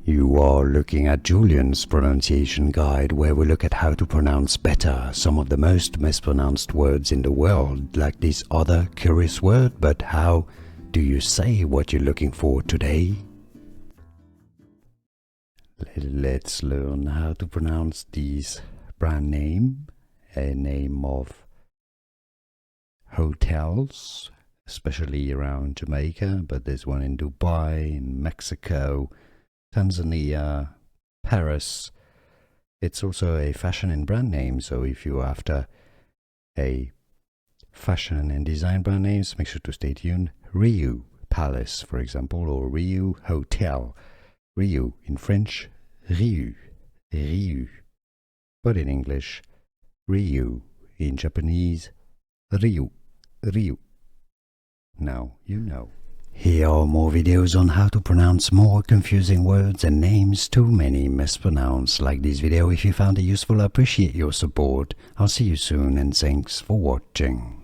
You are looking at Julian's pronunciation guide, where we look at how to pronounce better some of the most mispronounced words in the world, like this other curious word. But how do you say what you're looking for today? Let's learn how to pronounce this brand name, a name of hotels, especially around Jamaica, but there's one in Dubai, in Mexico, Tanzania, Paris. It's also a fashion and brand name, so if you're after a fashion and design brand names, make sure to stay tuned. Riu Palace, for example, or Riu Hotel. Riu in French, Riu, Riu. But in English, Riu. In Japanese, Riu, Riu. Now you know. Here are more videos on how to pronounce more confusing words and names too many mispronounced. Like this video if you found it useful. I appreciate your support. I'll see you soon and thanks for watching.